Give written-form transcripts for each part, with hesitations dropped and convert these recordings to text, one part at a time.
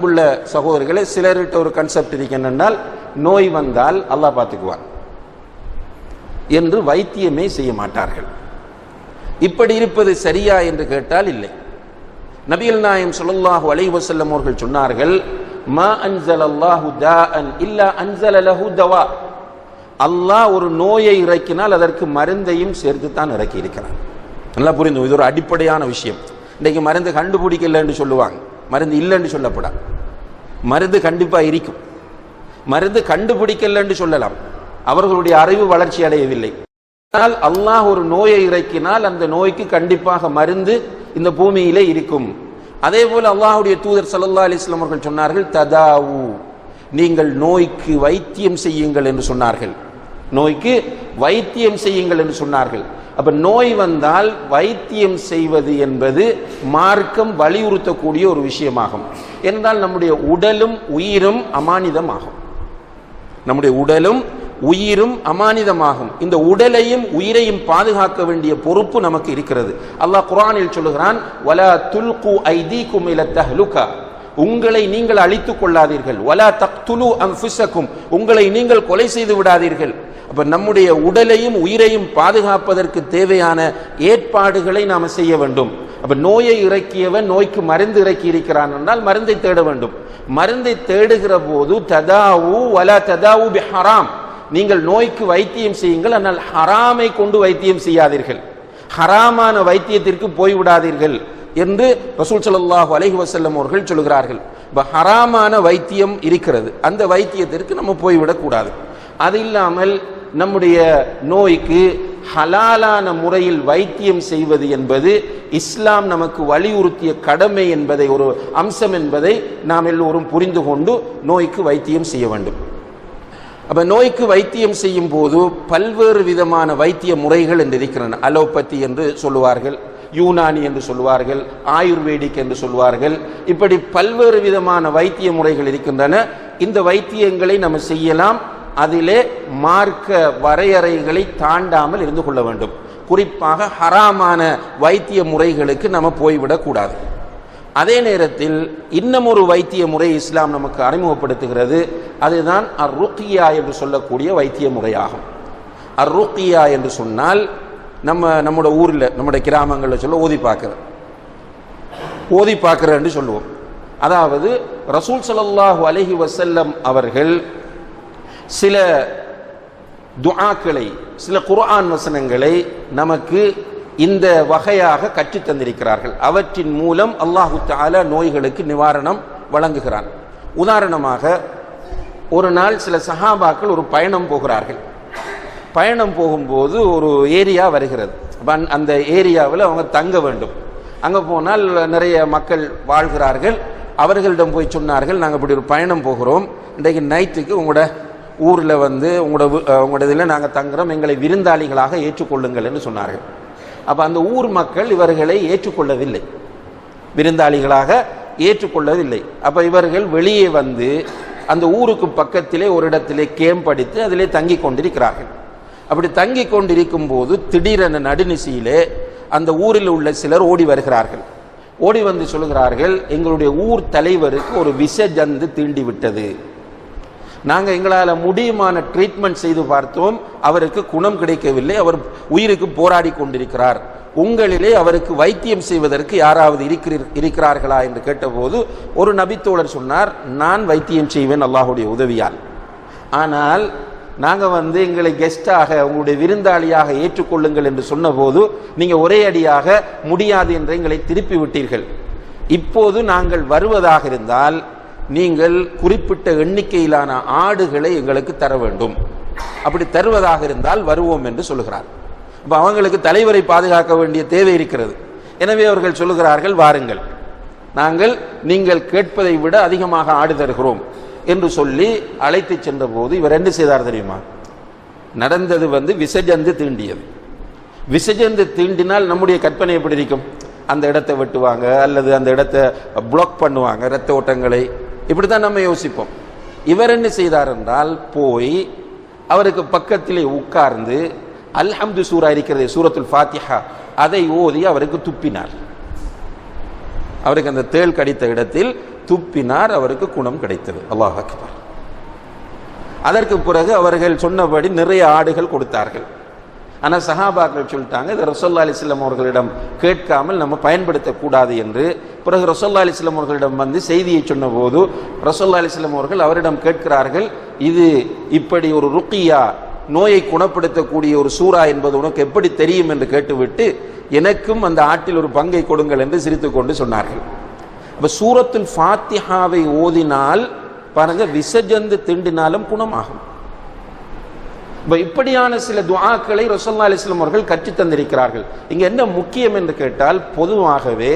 உள்ள சகோதரர்களே, சிலர்கிட்ட ஒரு கன்செப்ட் இருக்கின்றால் நோய் வந்தால் அல்லாஹ் பார்த்துக்குவான் என்று வைத்தியமே செய்ய மாட்டார்கள். இப்படி இருப்பது சரியா என்று கேட்டால் இல்லை. நபிகள் நாயகம் ஸல்லல்லாஹு அலைஹி வஸல்லம் அவர்கள் சொன்னார்கள், மா அன்ஸலல்லாஹு தாஅன் இல்லா அன்ஸல லஹு தவா. அல்லாஹ் ஒரு நோயை இறக்கினால் அதற்கு மருந்தையும் சேர்த்து தான் இறக்கி இருக்கிறான். நல்லா புரிந்து, இது ஒரு அடிப்படையான விஷயம். இன்றைக்கு மருந்து கண்டுபிடிக்கல என்று சொல்லுவாங்க, மருந்து இல்லைன்னு சொல்லப்படா. மருந்து கண்டிப்பா இருக்கும். மருந்து கண்டுபிடிக்கல என்று சொல்லலாம், அவர்களுடைய அறிவு வளர்ச்சி அடையவில்லை. ஆனால் அல்லாஹ் ஒரு நோயை இறக்கினால் அந்த நோய்க்கு கண்டிப்பாக மருந்து இந்த பூமியிலே இருக்கும். அதே போல அல்லாஹ்வுடைய தூதர் ஸல்லல்லாஹு அலைஹி வஸல்லம் அவர்கள் சொன்னார்கள், ததாவு, நீங்கள் நோய்க்கு வைத்தியம் செய்யுங்கள் என்று சொன்னார்கள். நோய்க்கு வைத்தியம் செய்யுங்கள் என்று சொன்னார்கள். அப்ப நோய் வந்தால் வைத்தியம் செய்வது என்பது மார்க்கம் வலியுறுத்தக்கூடிய ஒரு விஷயமாகும். என்றால் நம்முடைய உடலும் உயிரும் அமானிதமாகும். நம்முடைய உடலும் உயிரும் அமானிதமாகும். இந்த உடலையும் உயிரையும் பாதுகாக்க வேண்டிய பொறுப்பு நமக்கு இருக்கிறது. அல்லாஹ் குர்ஆனில் சொல்லுகிறான், வலா துல்கு ஐதீக்கும் இல தஹ்லுகா, உங்களை நீங்கள் அழித்துக் கொள்ளாதீர்கள். வலா தக்துலு அன்ஃபுஸக்கும், உங்களை நீங்கள் கொலை செய்து விடாதீர்கள். அப்ப நம்முடைய உடலையும் உயிரையும் பாதுகாப்பதற்கு தேவையான ஏற்பாடுகளை நாம் செய்ய வேண்டும். அப்ப நோயை இறக்கியவன் நோய்க்கு மருந்து இறக்கி இருக்கிறான் என்றால் மருந்தை தேட வேண்டும். மருந்தை தேடுகிற போது ததாவு வலா ததாவு பிஹராம், நீங்கள் நோய்க்கு வைத்தியம் செய்யுங்கள், ஆனால் ஹராமை கொண்டு வைத்தியம் செய்யாதீர்கள், ஹராமான வைத்தியத்திற்கு போய்விடாதீர்கள் என்று ரசூல் ஸல்லல்லாஹு அலைஹி வஸல்லம் அவர்கள் சொல்கிறார்கள். இப்ப ஹராமான வைத்தியம் இருக்கிறது, அந்த வைத்தியத்திற்கு நம்ம போய்விடக்கூடாது. அது இல்லாமல் நம்முடைய நோய்க்கு ஹலாலான முறையில் வைத்தியம் செய்வது என்பது இஸ்லாம் நமக்கு வலியுறுத்திய கடமை என்பதை, ஒரு அம்சம் என்பதை நாம் எல்லோரும் புரிந்து கொண்டு நோய்க்கு வைத்தியம் செய்ய வேண்டும். அப்ப நோய்க்கு வைத்தியம் செய்யும் போது பல்வேறு விதமான வைத்திய முறைகள் என்று இருக்கின்றன. அலோபதி என்று சொல்லுவார்கள், யூனானி என்று சொல்வார்கள், ஆயுர்வேதிக் என்று சொல்வார்கள். இப்படி பல்வேறு விதமான வைத்திய முறைகள் இருக்கின்றன. இந்த வைத்தியங்களை நம்ம செய்யலாம், அதிலே மார்க்க வரையறைகளை தாண்டாமல் இருந்து கொள்ள வேண்டும். குறிப்பாக ஹராமான வைத்திய முறைகளுக்கு நம்ம போய்விடக் கூடாது. அதே நேரத்தில் இன்னும் ஒரு வைத்திய முறை இஸ்லாம் நமக்கு அறிமுகப்படுத்துகிறது, அதுதான் அர்-ருக்யா என்று சொல்லக்கூடிய வைத்திய முறையாகும். அர்-ருக்யா என்று சொன்னால் நம்முடைய ஊரில் நம்முடைய கிராமங்களில் சொல்ல ஓதி பார்க்கிற என்று சொல்லுவோம். அதாவது ரசூல் ஸல்லல்லாஹு அலைஹி வஸல்லம் அவர்கள் சில துஆக்களை, சில குர்ஆன் வசனங்களை நமக்கு இந்த வகையாக கற்றுத் தந்திருக்கிறார்கள். அவற்றின் மூலம் அல்லாஹு தஆலா நோய்களுக்கு நிவாரணம் வழங்குகிறான். உதாரணமாக, ஒரு நாள் சில சஹாபாக்கள் ஒரு பயணம் போகிறார்கள். பயணம் போகும்போது ஒரு ஏரியா வருகிறது. அந்த ஏரியாவில் அவங்க தங்க வேண்டும். அங்கே போனால் நிறைய மக்கள் வாழ்கிறார்கள். அவர்களிடம் போய் சொன்னார்கள், நாங்கள் இப்படி ஒரு பயணம் போகிறோம், இன்றைக்கு நைட்டுக்கு உங்களோட ஊரில் உங்களோட இதில் நாங்கள் தங்குறோம், எங்களை விருந்தாளிகளாக ஏற்றுக்கொள்ளுங்கள் என்று சொன்னார்கள். அப்போ அந்த ஊர் மக்கள் இவர்களை ஏற்றுக்கொள்ளவில்லை, விருந்தாளிகளாக ஏற்றுக்கொள்ளவில்லை. அப்போ இவர்கள் வெளியே வந்து அந்த ஊருக்கு பக்கத்திலே ஒரு இடத்திலே கேம்ப் அடித்து அதிலே தங்கி கொண்டிருக்கிறார்கள். அப்படி தங்கி கொண்டிருக்கும் போது திடீரென நடுநிசியிலே அந்த ஊரில் உள்ள சிலர் ஓடி வருகிறார்கள். ஓடி வந்து சொல்கிறார்கள், எங்களுடைய ஊர் தலைவருக்கு ஒரு விஷ ஜந்து தீண்டி விட்டது, நாங்கள் எங்களால் முடியுமான ட்ரீட்மெண்ட் செய்து பார்த்தோம், அவருக்கு குணம் கிடைக்கவில்லை, அவர் உயிருக்கு போராடி கொண்டிருக்கிறார், உங்களிலே அவருக்கு வைத்தியம் செய்வதற்கு யாராவது இருக்கிறார்களா என்று கேட்டபோது ஒரு நபித்தோழர் சொன்னார், நான் வைத்தியம் செய்வேன் அல்லாஹ்வுடைய உதவியால். ஆனால் நாங்கள் எங்களை கெஸ்டாக, உங்களுடைய விருந்தாளியாக ஏற்றுக்கொள்ளுங்கள் என்று சொன்னபோது நீங்கள் ஒரே அடியாக முடியாது என்று எங்களை திருப்பி விட்டீர்கள். இப்போது நாங்கள் வருவதாக இருந்தால் நீங்கள் குறிப்பிட்ட எண்ணிக்கையிலான ஆடுகளை எங்களுக்கு தர வேண்டும், அப்படி தருவதாக இருந்தால் வருவோம் என்று சொல்லுகிறார். அப்போ அவங்களுக்கு தலைவரை பாதுகாக்க வேண்டிய தேவை இருக்கிறது. எனவே அவர்கள் சொல்லுகிறார்கள், வாருங்கள், நாங்கள் நீங்கள் கேட்பதை விட அதிகமாக ஆடு தருகிறோம் என்று சொல்லி அழைத்து சென்ற போது இவர் என்ன செய்தார் தெரியுமா? நடந்தது விசஜந்து தீண்டியது. விசஜந்து தீண்டினால் நம்முடைய கற்பனை எப்படி இருக்கும்? அந்த இடத்தை வெட்டுவாங்க, அல்லது அந்த இடத்தை பிளாக் பண்ணுவாங்க, இரத்த ஓட்டங்களை, இப்படித்தான் நம்ம யோசிப்போம். இவர் என்ன செய்தார் என்றால், போய் அவருக்கு பக்கத்திலே உட்கார்ந்து அல்ஹம்து சூரா இருக்கிறது, சூரத்துல் ஃபாத்திஹா, அதை ஓதி அவருக்கு துப்பினார். அவருக்கு அந்த தேள் கடித்த இடத்தில் துப்பினார், அவருக்கு குணம் கிடைத்தது. அல்லாஹ் அக்பர். அதற்கு பிறகு அவர்கள் சொன்னபடி நிறைய ஆடுகள் கொடுத்தார்கள். ஆனால் சஹாபாக்கள் சொல்லிட்டாங்க, இது ரசூலுல்லாஹி அலைஹி வஸல்லம் அவர்களிடம் கேட்காமல் நம்ம பயன்படுத்தக்கூடாது என்று. பிறகு ரசூலுல்லாஹி அலைஹி வஸல்லம் அவர்களிடம் வந்து செய்தியை சொன்னபோது ரசூலுல்லாஹி அலைஹி வஸல்லம் அவர்கள் அவரிடம் கேட்கிறார்கள், இது இப்படி ஒரு ருக்கியா, நோயை குணப்படுத்தக்கூடிய ஒரு சூரா என்பது உனக்கு எப்படி தெரியும் என்று கேட்டுவிட்டு, எனக்கும் அந்த ஆட்டில் ஒரு பங்கை கொடுங்கள் என்று சிரித்துக் கொண்டு சொன்னார்கள். அப்ப சூரத்துல் ஃபாத்திஹாவை ஓதினால் பாருங்க, விசஜந்து திண்டினாலும் குணமாகும். இப்படியான சில துஆக்களை ரசூலுல்லாஹி அலைஹி வஸல்லம் அவர்கள் கற்றுத் தந்திருக்கிறார்கள். இங்க என்ன முக்கியம் என்று கேட்டால், பொதுவாகவே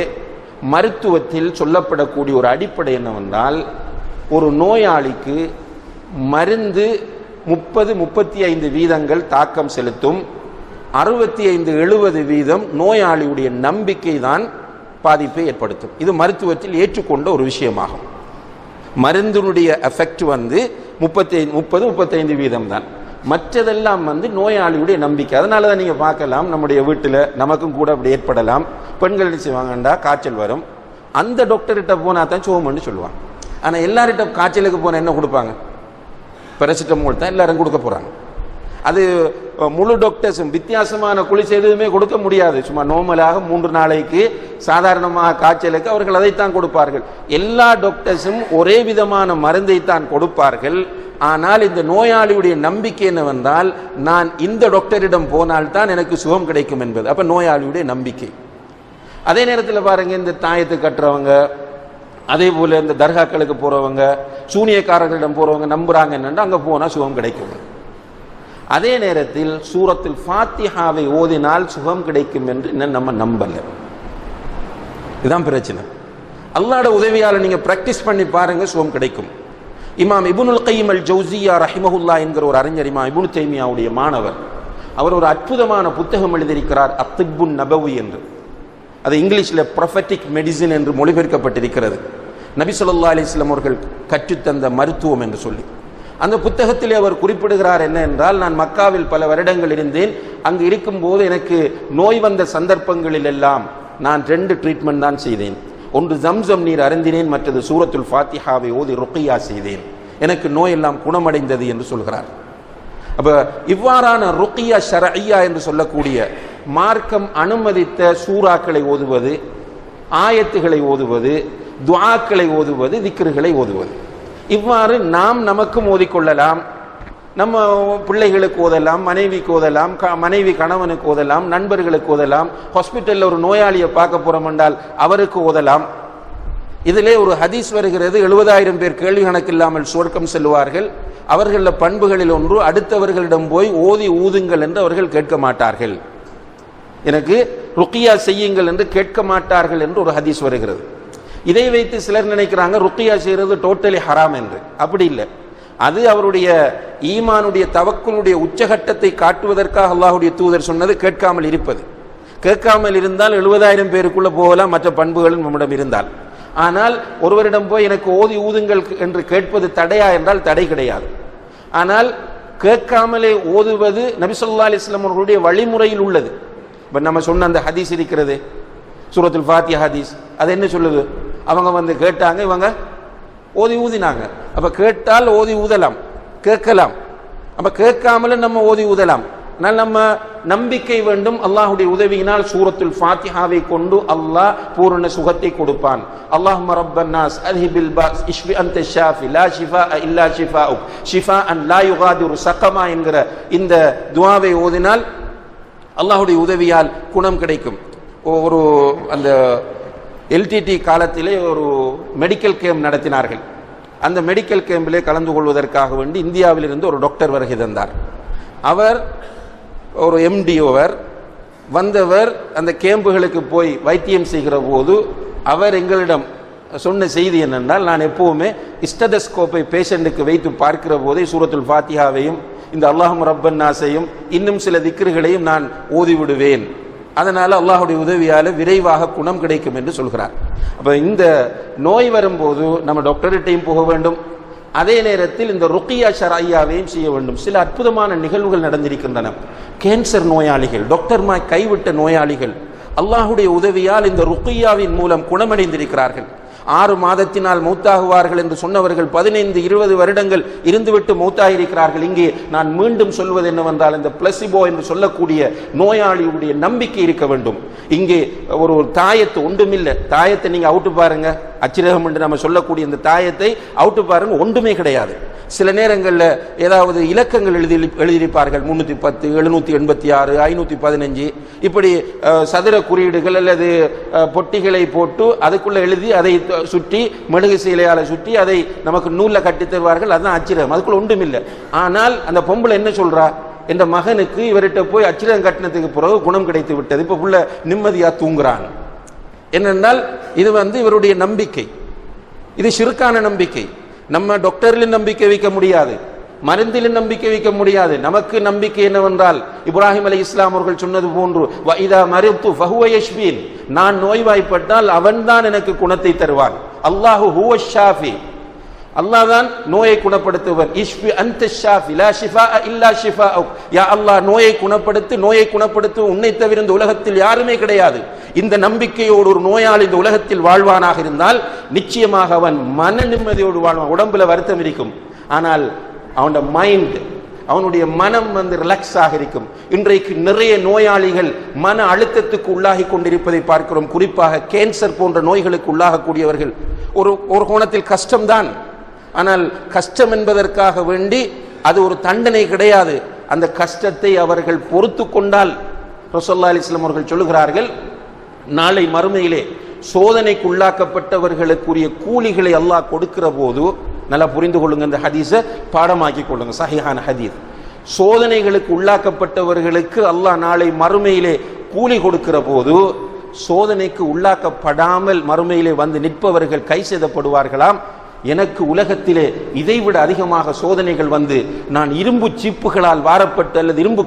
மருத்துவத்தில் சொல்லப்படக்கூடிய ஒரு அடிப்படை என்னவென்றால், ஒரு நோயாளிக்கு மருந்து 30-35 வீதங்கள் தாக்கம் செலுத்தும், 65-70 வீதம் நோயாளியுடைய நம்பிக்கை தான் பாதிப்பை ஏற்படுத்தும். இது மருத்துவத்தில் ஏற்றுக்கொண்ட ஒரு விஷயமாகும். மருந்தினுடைய எஃபெக்ட் வந்து 30-35 வீதம் தான், மற்றதெல்லாம் வந்து நோயாளியுடைய நம்பிக்கை. அதனால தான் நீங்கள் பார்க்கலாம், நம்முடைய வீட்டில் நமக்கும் கூட அப்படி ஏற்படலாம். பெண்கள் என்ன செய்வாங்கண்டா, காய்ச்சல் வரும், அந்த டாக்டர்கிட்ட போனால் தான் சோமன்னு சொல்லுவாங்க. ஆனால் எல்லார்கிட்ட காய்ச்சலுக்கு போனால் என்ன கொடுப்பாங்க? பேராசிட்டமோல் தான் எல்லாரும் கொடுக்க போகிறாங்க. அது முழு டாக்டர்ஸும் வித்தியாசமான குளிச்சு எதுவுமே கொடுக்க முடியாது. சும்மா நார்மலாக 3 நாளைக்கு சாதாரணமாக காய்ச்சலுக்கு அவர்கள் அதைத்தான் கொடுப்பார்கள். எல்லா டாக்டர்ஸும் ஒரே விதமான மருந்தை தான் கொடுப்பார்கள். ஆனால் இந்த நோயாளியுடைய நம்பிக்கை என்னவென்றால், நான் இந்த டாக்டரிடம் போனால்தான் எனக்கு சுகம் கிடைக்கும் என்பது. அப்ப நோயாளியுடைய நம்பிக்கை. அதே நேரத்தில் பாருங்க, இந்த தாயத்து கட்டுறவங்க, அதே போல இந்த தர்காக்களுக்கு போறவங்க, சூனியக்காரர்களிடம் போறவங்க நம்புறாங்க என்னன்னா அங்க போனா சுகம் கிடைக்கும். அதே நேரத்தில் சூரத்துல் ஃபாத்திஹாவை ஓதினால் சுகம் கிடைக்கும் என்று இன்னும் நம்ம நம்பல. இதுதான் பிரச்சனை. அல்லாஹ்வுடைய உதவியால நீங்க பிராக்டிஸ் பண்ணி பாருங்க, சுகம் கிடைக்கும். இமாம் இப்னுல் கய்யிம் அல் ஜௌசியா ரஹிமஹுல்லாஹ் என்கிற ஒரு அறிஞர், இமாம் இப்னு தைமியாவுடைய மாணவர், அவர் ஒரு அற்புதமான புத்தகம் எழுதியிருக்கிறார், அத்திப்புன் நபவி என்று. அது இங்கிலீஷில் ப்ரொஃபெட்டிக் மெடிசின் என்று மொழிபெயர்க்கப்பட்டிருக்கிறது. நபி ஸல்லல்லாஹு அலைஹி வஸல்லம் அவர்கள் கற்றுத்தந்த மருத்துவம் என்று சொல்லி அந்த புத்தகத்திலே அவர் குறிப்பிடுகிறார் என்ன என்றால், நான் மக்காவில் பல வருடங்கள் இருந்தேன். அங்கு இருக்கும்போது எனக்கு நோய் வந்த சந்தர்ப்பங்களில் எல்லாம் நான் 2 ட்ரீட்மெண்ட் தான் செய்தேன். ஒன்று ஜம்சம் நீர் அருந்தினேன், மற்றது சூரத்துல் ஃபாத்திஹாவை ஓதி ருக்கியா செய்தேன். எனக்கு நோய் எல்லாம் குணமடைந்தது என்று சொல்கிறார். அப்ப இவ்வாறான ருக்கியா ஷரஇய்யா என்று சொல்லக்கூடிய மார்க்கம் அனுமதித்த சூறாக்களை ஓதுவது, ஆயத்துகளை ஓதுவது, துஆக்களை ஓதுவது, திக்ருகளை ஓதுவது, இவ்வாறு நாம் நமக்கும் ஓதிக்கொள்ளலாம். நம்ம பிள்ளைகளுக்கு ஓதலாம், மனைவிக்கு ஓதலாம், மனைவி கணவனுக்கு ஓதலாம், நண்பர்களுக்கு ஓதலாம். ஹாஸ்பிட்டலில் ஒரு நோயாளியை பார்க்க போறோம் என்றால் அவருக்கு ஓதலாம். இதிலே ஒரு ஹதீஸ் வருகிறது, 70,000 பேர் கேள்வி கணக்கில்லாமல் சுவர்க்கம் செல்வார்கள். அவர்களில் பண்புகளில் ஒன்று, அடுத்தவர்களிடம் போய் ஓதி ஊதுங்கள் என்று அவர்கள் கேட்க மாட்டார்கள், எனக்கு ருக்கியா செய்யுங்கள் என்று கேட்க மாட்டார்கள் என்று ஒரு ஹதீஸ் வருகிறது. இதை வைத்து சிலர் நினைக்கிறாங்க ருக்கியா செய்யறது டோட்டலி ஹராம் என்று. அப்படி இல்லை. அது அவருடைய ஈமானுடைய தவக்குலுடைய உச்சகட்டத்தை காட்டுவதற்காக அல்லாஹ்வுடைய தூதர் சொன்னது கேட்காமல் இருப்பது. கேட்காமல் இருந்தால் 70,000 பேருக்குள்ள போகலாம், மற்ற பண்புகளும் நம்மிடம் இருந்தால். ஆனால் ஒருவரிடம் போய் எனக்கு ஓதி ஊதுங்கள் என்று கேட்பது தடையா என்றால் தடை கிடையாது. ஆனால் கேட்காமலே ஓதுவது நபி ஸல்லல்லாஹு அலைஹி வஸல்லம் அவர்களுடைய வழிமுறையில் உள்ளது. இப்போ நம்ம சொன்ன அந்த ஹதீஸ் இருக்கிறது, சூரத்துல் ஃபாத்திஹா ஹதீஸ், அது என்ன சொல்லுது? அவங்க வந்து கேட்டாங்க, இவங்க ஓதி ஊதினாங்க. அப்ப கேட்டால் ஓதி ஊதலாம், கேட்கலாம். அப்ப கேட்காமல நம்ம ஓதி ஊதலாம். ஆனால் நம்ம நம்பிக்கை வேண்டும், அல்லாஹ்வுடைய உதவியினால் சூரத்துல் ஃபாத்திஹாவை கொண்டு அல்லாஹ் பூரண சுகத்தை கொடுப்பான். அல்லாஹும்ம ரப்பன் நாஸ் அத்ஹிபில் பாஸ் இஷ்ஃபி அன்த ஷாஃபி லா ஷிஃபாஅ இல்லா ஷிஃபாஉக் ஷிஃபாஅன் லா யுகாதிரு ஸகமா என்கிற இந்த துஆவை ஓதினால் அல்லாஹ்வுடைய உதவியால் குணம் கிடைக்கும். ஒரு அந்த எல்டிடி காலத்திலே ஒரு மெடிக்கல் கேம்ப் நடத்தினார்கள். அந்த மெடிக்கல் கேம்பிலே கலந்து கொள்வதற்காக வேண்டி இந்தியாவிலிருந்து ஒரு டாக்டர் வருகை தந்தார். அவர் ஒரு எம்டிஓவர் வந்தவர். அந்த கேம்புகளுக்கு போய் வைத்தியம் செய்கிற போது அவர் எங்களிடம் சொன்ன செய்தி என்னென்றால், நான் எப்பவுமே ஸ்டெதஸ்கோப்பை பேஷண்ட்டுக்கு வைத்து பார்க்கிற போதே சூரத்துல் ஃபாத்திஹாவையும் இந்த அல்லாஹும் ரப்பன் நாஸையும் இன்னும் சில திக்ருகளையும் நான் ஓதிவிடுவேன். அதனால அல்லாஹ்வுடைய உதவியால விரைவாக குணம் கிடைக்கும் என்று சொல்கிறார். அப்ப இந்த நோய் வரும்போது நம்ம டாக்டர்கிட்டையும் போக வேண்டும், அதே நேரத்தில் இந்த ருக்கியா ஷரஇய்யாவையும் செய்ய வேண்டும். சில அற்புதமான நிகழ்வுகள் நடந்திருக்கின்றன. கேன்சர் நோயாளிகள், டாக்டர்மாய் கைவிட்ட நோயாளிகள் அல்லாஹ்வுடைய உதவியால் இந்த ருக்கியாவின் மூலம் குணமடைந்திருக்கிறார்கள். 6 மாதத்தினால் மௌத்தாகுவார்கள் என்று சொன்னவர்கள் 15-20 வருடங்கள் இருந்துவிட்டு மௌத்தாகியிருக்கிறார்கள். இங்கே நான் மீண்டும் சொல்வது என்னவென்றால், இந்த பிளசிபோ என்று சொல்லக்கூடிய நோயாளியுடைய நம்பிக்கை இருக்க வேண்டும். இங்கே ஒரு தாயத்து ஒன்றுமில்லை. தாயத்தை நீங்க அவுட்டு பாருங்க, அச்சிரகம் என்று நம்ம சொல்லக்கூடிய இந்த தாயத்தை அவுட்டு பாருங்க, ஒன்றுமே கிடையாது. சில நேரங்களில் ஏதாவது இலக்கங்கள் எழுதியிருப்பார்கள், 310, 786, 515, இப்படி சதுர குறியீடுகள் அல்லது பொட்டிகளை போட்டு அதுக்குள்ள எழுதி அதை சுற்றி மெழுகு சீலையால சுற்றி அதை நமக்கு நூலில் கட்டி தருவார்கள். அதுதான் அச்சிரகம், அதுக்குள்ள ஒன்றும் இல்லை. ஆனால் அந்த பொம்பளை என்ன சொல்றா, என்ற மகனுக்கு இவர்கிட்ட போய் அச்சிரகம் கட்டினத்துக்கு பிறகு குணம் கிடைத்து விட்டது, இப்ப புள்ள நிம்மதியா தூங்குறான். என்னென்றால் இது இவருடைய நம்பிக்கை, இது ஷிர்கான நம்பிக்கை. நம்ம டாக்டரில் நம்பிக்கை வைக்க முடியாது, மருந்தில் நம்பிக்கை வைக்க முடியாது. நமக்கு நம்பிக்கை என்னவென்றால், இப்ராஹிம் அலைஹிஸ்ஸலாம் அவர்கள் சொன்னது போன்று, வஇதா மரித்து ஃபஹுவ யஷ்ஃபீன், நான் நோய்வாய்ப்பட்டால் அவன்தான் எனக்கு குணத்தை தருவான். அல்லாஹு ஹுவ ஷாஃபி, அல்லாஹ் தான் நோயை குணப்படுத்துவர். இஷ்ஃபி அன்த ஷாஃபி லா ஷிஃபாஅ இல்லா ஷிஃபாஉக், யா அல்லாஹ் நோயை குணப்படுத்து, நோயை குணப்படுத்து, உன்னை தவிர இந்த உலகத்தில் யாருமே கிடையாது. இந்த நம்பிக்கையோடு ஒரு நோயாளி இந்த உலகத்தில் வாழ்வானாக இருந்தால் நிச்சயமாக அவன் மன நிம்மதியோடு வாழ்வான். உடம்புல வருத்தம் இருக்கும், ஆனால் அவனுடைய மைண்ட், அவனுடைய மனம் ரிலாக்ஸ் ஆக இருக்கும். இன்றைக்கு நிறைய நோயாளிகள் மன அழுத்தத்துக்கு உள்ளாகி கொண்டிருப்பதை பார்க்கிறோம். குறிப்பாக கேன்சர் போன்ற நோய்களுக்கு உள்ளாகக்கூடியவர்கள். ஒரு கோணத்தில் கஷ்டம்தான், ஆனால் கஷ்டம் என்பதற்காக வேண்டி அது ஒரு தண்டனை கிடையாது. அந்த கஷ்டத்தை அவர்கள் பொறுத்து கொண்டால், ரசூலுல்லாஹி அலைஹி வஸல்லம் அவர்கள் சொல்லுகிறார்கள், நாளை மறுமையிலே சோதனைக்கு உள்ளாக்கப்பட்டவர்களுக்குரிய கூலிகளை அல்லாஹ் கொடுக்கிற போது, நல்லா புரிந்து கொள்ளுங்க, இந்த ஹதீஸை பாடமாக்கி கொள்ளுங்க, சஹீஹான ஹதீஸ். சோதனைகளுக்கு உள்ளாக்கப்பட்டவர்களுக்கு அல்லாஹ் நாளை மறுமையிலே கூலி கொடுக்கிற போது, சோதனைக்கு உள்ளாக்கப்படாமல் மறுமையிலே வந்து நிற்பவர்கள் கை செய்தப்படுவார்களாம். எனக்கு உலகத்திலே இதைவிட அதிகமாக சோதனைகள் வந்து நான் இரும்பு சீப்புகளால் வாரப்பட்டு அல்லது இரும்பு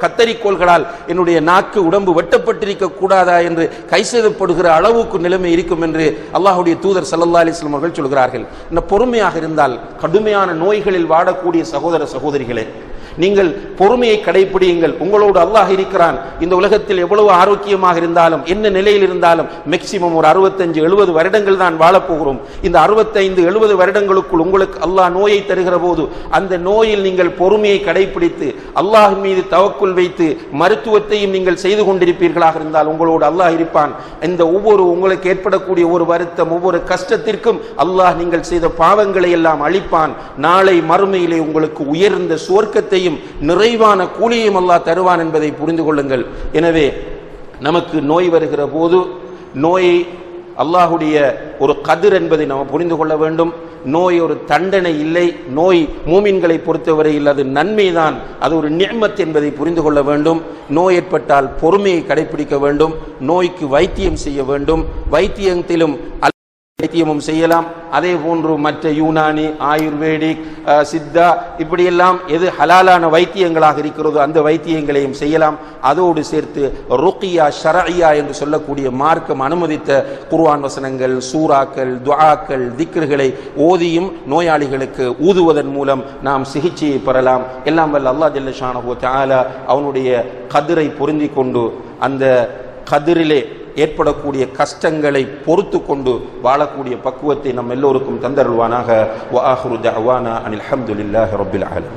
கத்தரிக்கோள்களால் என்னுடைய நாக்கு உடம்பு வெட்டப்பட்டிருக்க கூடாதா என்று கை செய்தப்படுகிற அளவுக்கு நிலைமை இருக்கும் என்று அல்லாஹ்வுடைய தூதர் ஸல்லல்லாஹு அலைஹி வஸல்லம் அவர்கள் சொல்கிறார்கள். இந்த பொறுமையாக இருந்தால், கடுமையான நோய்களில் வாடக்கூடிய சகோதர சகோதரிகளே, நீங்கள் பொறுமையை கடைபிடியுங்கள். உங்களோடு அல்லாஹ் இருக்கிறான். இந்த உலகத்தில் எவ்வளவு ஆரோக்கியமாக இருந்தாலும், என்ன நிலையில் இருந்தாலும், மேக்சிமம் ஒரு 65-70 வருடங்கள் தான் வாழப்போகிறோம். இந்த 65-70 வருடங்களுக்குள் உங்களுக்கு அல்லாஹ் நோயை தருகிற போது, அந்த நோயில் நீங்கள் பொறுமையை கடைபிடித்து அல்லாஹ் மீது தவக்குல் வைத்து மருத்துவத்தையும் நீங்கள் செய்து கொண்டிருப்பீர்களாக இருந்தால் உங்களோடு அல்லாஹ் இருப்பான். இந்த உங்களுக்கு ஏற்படக்கூடிய ஒரு வருத்தம், ஒவ்வொரு கஷ்டத்திற்கும் அல்லாஹ் நீங்கள் செய்த பாவங்களை எல்லாம் அழிப்பான். நாளை மறுமையிலே உங்களுக்கு உயர்ந்த சுவர்க்கத்தை நிறைவான கூலியையும் அல்லாஹ் தருவான் என்பதை புரிந்து கொள்ளுங்கள். எனவே நமக்கு நோய் வருகிற போது, நோயை அல்லாஹுடைய ஒரு கதிர் என்பதை நாம் புரிந்து கொள்ள வேண்டும். நோய் ஒரு தண்டனை இல்லை. நோய் மூமின்களை பொறுத்தவரையில் அது நன்மைதான், அது ஒரு நிஅமத் என்பதை புரிந்து கொள்ள வேண்டும். நோய் ஏற்பட்டால் பொறுமையை கடைபிடிக்க வேண்டும். நோய்க்கு வைத்தியம் செய்ய வேண்டும். வைத்தியத்திலும் வைத்தியமும் செய்யலாம். அதே போன்று மற்ற யூனானி, ஆயுர்வேதிக், சித்தா, இப்படியெல்லாம் எது ஹலாலான வைத்தியங்களாக இருக்கிறதோ அந்த வைத்தியங்களையும் செய்யலாம். அதோடு சேர்த்து ருக்கியா, ஷரஇயா என்று சொல்லக்கூடிய மார்க்கம் அனுமதித்த குர்ஆன் வசனங்கள், சூறாக்கள், துஆக்கள், திக்ர்களை ஓதியும் நோயாளிகளுக்கு ஊதுவதன் மூலம் நாம் சிகிச்சையை பெறலாம். எல்லாம் வல்ல அல்லாஹ் ஜல்ல ஷானஹு வ தஆலா அவனுடைய கதிரை பொருந்தி கொண்டு அந்த கதிரிலே ஏற்படக்கூடிய கஷ்டங்களை பொறுத்து கொண்டு வாழக்கூடிய பக்குவத்தை நம் எல்லோருக்கும் தந்தருள்வானாக. வ ஆஹிரு தஅவானா அனில் ஹம்துலில்லாஹி ரப்பில் ஆலமீன்.